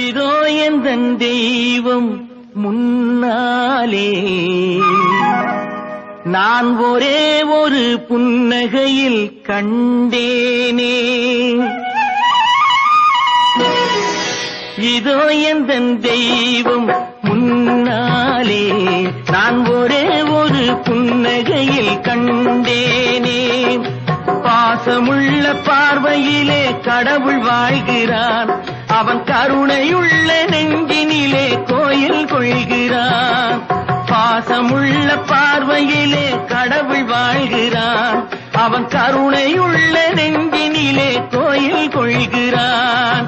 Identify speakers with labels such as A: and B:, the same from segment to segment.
A: இதோ எந்தன் தெய்வம் முன்னாலே நான் ஒரே ஒரு புன்னகையில் கண்டேனே. இதோ எந்தன் தெய்வம் முன்னாலே நான் ஒரே ஒரு புன்னகையில் கண்டேனே. பாசமுள்ள பார்வையிலே கடவுள் வாழ்கிறான், அவன் கருணையுள்ள நெஞ்சினிலே கோயில் கொள்கிறான். பாசமுள்ள பார்வையிலே கடவுள் வாழ்கிறான், அவன் கருணையுள்ள நெஞ்சினிலே கோயில் கொள்கிறான்.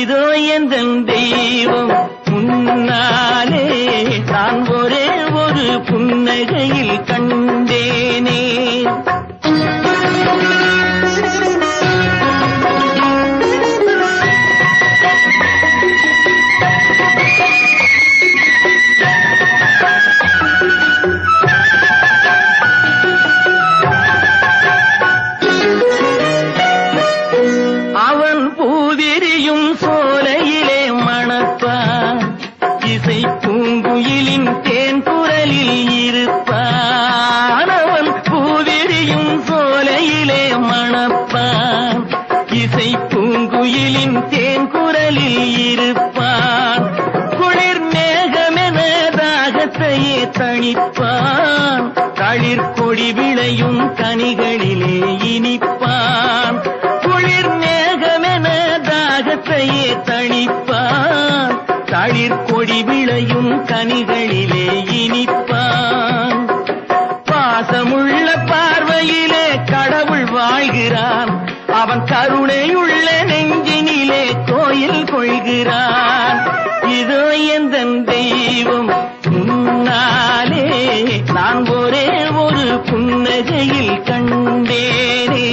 A: இதோ எந்தன் தெய்வம் முன்னாலே நான் ஒரே ஒரு புன்னகையில் கண்டேனே. அவன் பூவிரியும் சோலையிலே மணப்பான், இசை பூங்குயிலின் தேன் குரலில் இருப்பான். அவன் பூவிரியும் சோலையிலே மணப்பான், இசை பூங்குயிலின் தேன் குரலில் இருப்பான். குளிர் மேகமென தாகத்தையே தணிப்பான், களிர் கொடி விளையும் கனிகளிலே இனிப்பான். குளிர் மேகமென தாகத்தையே தணிப்பான், களிர் கொடி விளையும் கனிகளிலே இனிப்பான். பாசமுள்ள பார்வையிலே கடவுள் வாழ்கிறான், அவன் கருணையுள்ள நெஞ்சினிலே கோயில் கொள்கிறான். இதோ எந்தன் தெய்வம் முன்னாலே நான் ஒரே ஒரு புன்னகையில் கண்டேனே.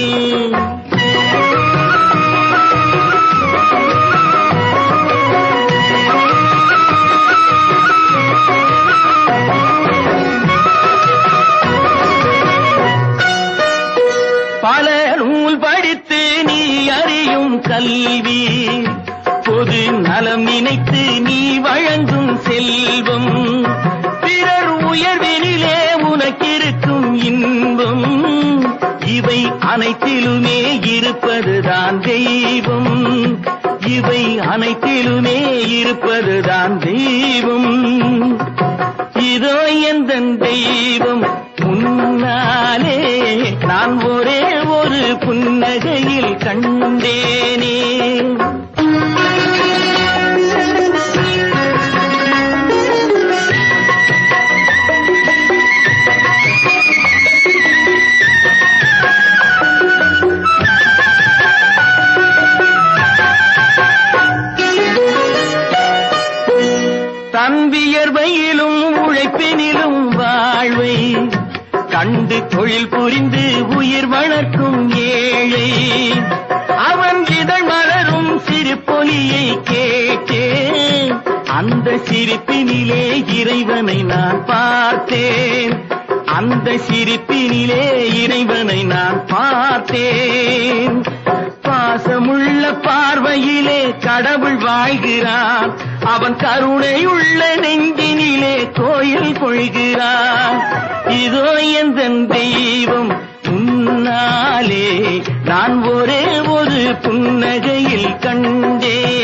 A: பல நூல் படித்து நீ அறியும் கல்வி, பொது நலம் நினைத்து நீ வழங்கும் செல்வம், பிறர் உயர்வினிலே உனக்கிருக்கும் இன்பம், இவை அனைத்திலுமே இருப்பதுதான் தெய்வம், இவை அனைத்திலுமே இருப்பதுதான் தெய்வம். இதோ எந்தன் தெய்வம் முன்னாலே நான் ஒரே ஒரு புன்னகையில் கண்டேனே. தன் வியர்வையிலும் உழைப்பினிலும் வாழ்வை கண்டு தொழில் புரிந்து உயிர் வளர்க்கும் ஏழை, அவன் இதழ் மலரும் சிரிப்பொலியை கேட்டேன், அந்த சிரிப்பினிலே இறைவனை நான் பார்த்தேன், அந்த சிரிப்பினிலே இறைவனை நான் பார்த்தேன். பாசமுள்ள பார்வையிலே கடவுள் வாழ்கிறான், அவன் கருணையுள்ள நெஞ்சினிலே கோயில் கொள்கிறான். இதோ எந்தன் தெய்வம் முன்னாலே நான் ஒரே ஒரு புன்னகையில் கண்டேன்.